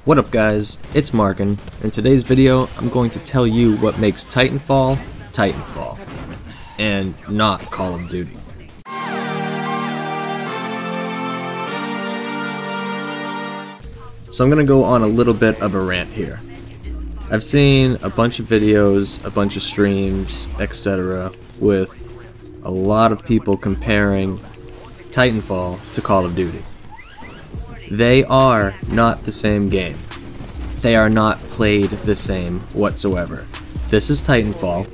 What up guys, it's Markin. In today's video, I'm going to tell you what makes Titanfall, Titanfall, and not Call of Duty. So I'm going to go on a little bit of a rant here. I've seen a bunch of videos, a bunch of streams, etc. with a lot of people comparing Titanfall to Call of Duty. They are not the same game. They are not played the same whatsoever. This is Titanfall.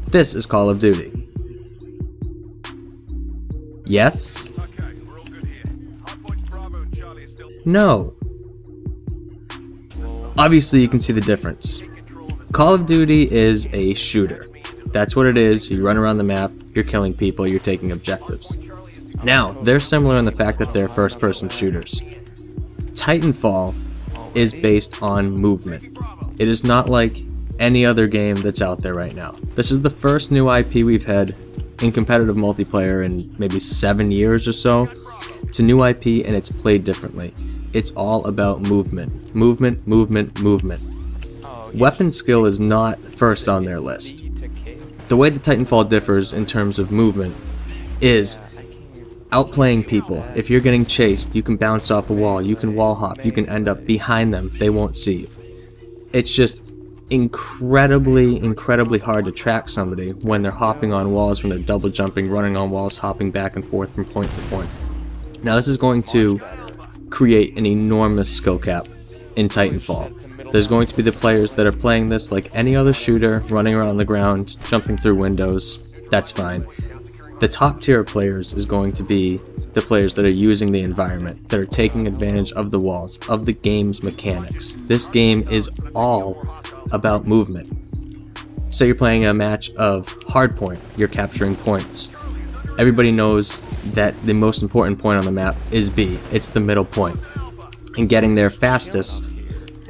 This is Call of Duty. Yes? No. Obviously you can see the difference. Call of Duty is a shooter. That's what it is. You run around the map, you're killing people, you're taking objectives. Now, they're similar in the fact that they're first-person shooters. Titanfall is based on movement. It is not like any other game that's out there right now. This is the first new IP we've had in competitive multiplayer in maybe 7 years or so. It's a new IP and it's played differently. It's all about movement. Movement, movement, movement. Weapon skill is not first on their list. The way that Titanfall differs in terms of movement is outplaying people. If you're getting chased, you can bounce off a wall, you can wall hop, you can end up behind them, they won't see you. It's just incredibly hard to track somebody when they're hopping on walls, when they're double jumping, running on walls, hopping back and forth from point to point. Now this is going to create an enormous skill cap in Titanfall. There's going to be the players that are playing this like any other shooter, running around the ground, jumping through windows. That's fine. The top tier of players is going to be the players that are using the environment, that are taking advantage of the walls, of the game's mechanics. This game is all about movement. Say you're playing a match of Hardpoint, you're capturing points. Everybody knows that the most important point on the map is B. It's the middle point. And getting there fastest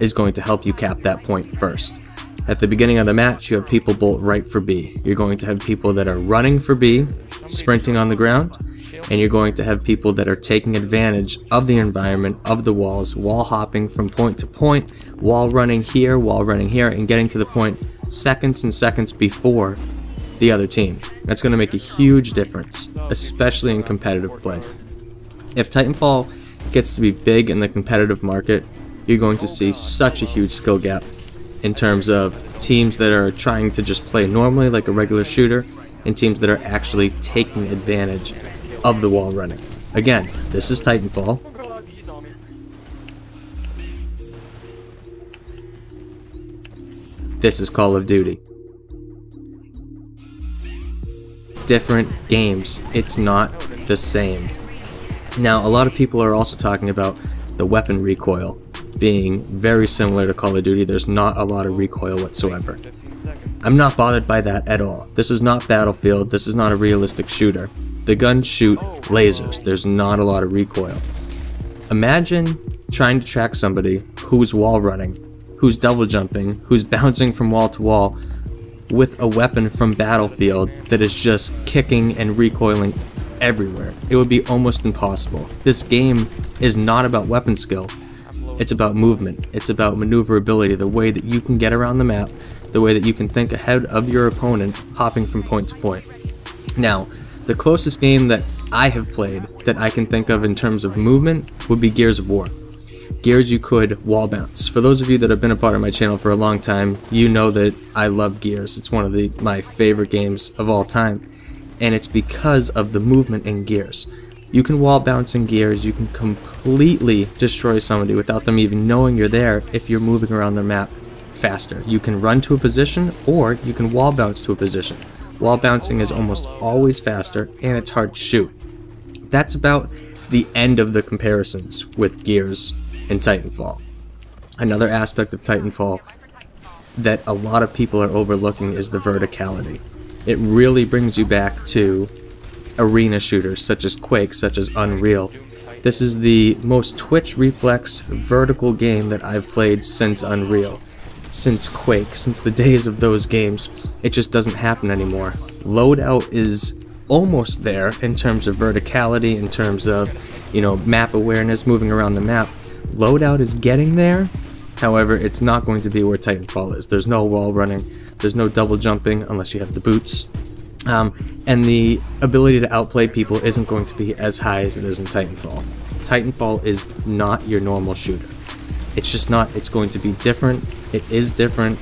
is going to help you cap that point first. At the beginning of the match, you have people bolt right for B. You're going to have people that are running for B, sprinting on the ground, and you're going to have people that are taking advantage of the environment, of the walls, wall hopping from point to point, wall running here, and getting to the point seconds and seconds before the other team. That's going to make a huge difference, especially in competitive play. If Titanfall gets to be big in the competitive market, you're going to see such a huge skill gap in terms of teams that are trying to just play normally like a regular shooter and teams that are actually taking advantage of the wall running. Again, this is Titanfall. This is Call of Duty. Different games. It's not the same. Now, a lot of people are also talking about the weapon recoil being very similar to Call of Duty. There's not a lot of recoil whatsoever. I'm not bothered by that at all. This is not Battlefield. This is not a realistic shooter. The guns shoot lasers. There's not a lot of recoil. Imagine trying to track somebody who's wall running, who's double jumping, who's bouncing from wall to wall with a weapon from Battlefield that is just kicking and recoiling everywhere. It would be almost impossible. This game is not about weapon skill. It's about movement. It's about maneuverability, the way that you can get around the map, the way that you can think ahead of your opponent, hopping from point to point. Now, the closest game that I have played that I can think of in terms of movement would be Gears of War. Gears, you could wall bounce. For those of you that have been a part of my channel for a long time, you know that I love Gears. It's one of my favorite games of all time, and it's because of the movement in Gears. You can wall bounce in Gears, you can completely destroy somebody without them even knowing you're there if you're moving around the map faster. You can run to a position or you can wall bounce to a position. Wall bouncing is almost always faster and it's hard to shoot. That's about the end of the comparisons with Gears and Titanfall. Another aspect of Titanfall that a lot of people are overlooking is the verticality. It really brings you back to arena shooters such as Quake, such as Unreal. This is the most twitch reflex vertical game that I've played since Unreal. since Quake, since the days of those games. It just doesn't happen anymore. Loadout is almost there in terms of verticality, in terms of, you know, map awareness, moving around the map. Loadout is getting there. However, it's not going to be where Titanfall is. There's no wall running, there's no double jumping unless you have the boots. And the ability to outplay people isn't going to be as high as it is in Titanfall. Titanfall is not your normal shooter. It's just not. It's going to be different. It is different.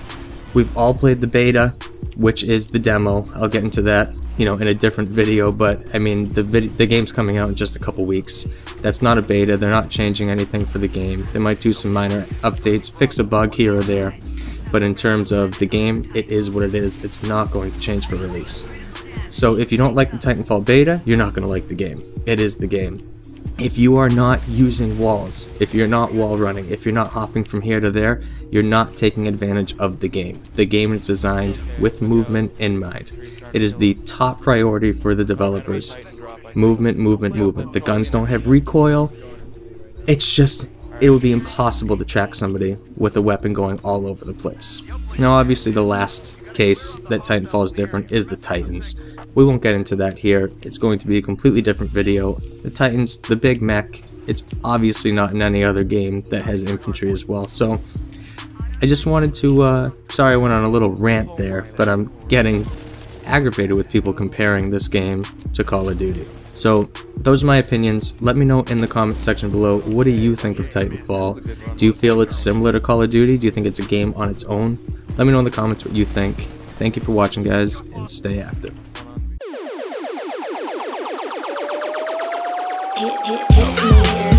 We've all played the beta, which is the demo. I'll get into that, you know, in a different video, but I mean, the game's coming out in just a couple weeks. That's not a beta. They're not changing anything for the game. They might do some minor updates, fix a bug here or there, but in terms of the game, it is what it is. It's not going to change for release. So if you don't like the Titanfall beta, you're not going to like the game. It is the game. If you are not using walls, if you're not wall running, if you're not hopping from here to there, you're not taking advantage of the game. The game is designed with movement in mind. It is the top priority for the developers. Movement, movement, movement. The guns don't have recoil. It's just, it would be impossible to track somebody with a weapon going all over the place. Now obviously the last case that Titanfall is different is the Titans. We won't get into that here. It's going to be a completely different video. The Titans, the big mech, it's obviously not in any other game that has infantry as well. So I just wanted to, sorry I went on a little rant there, but I'm getting aggravated with people comparing this game to Call of Duty. So those are my opinions. Let me know in the comment section below, what do you think of Titanfall? Do you feel it's similar to Call of Duty? Do you think it's a game on its own? Let me know in the comments what you think. Thank you for watching, guys, and stay active. Hitmakers.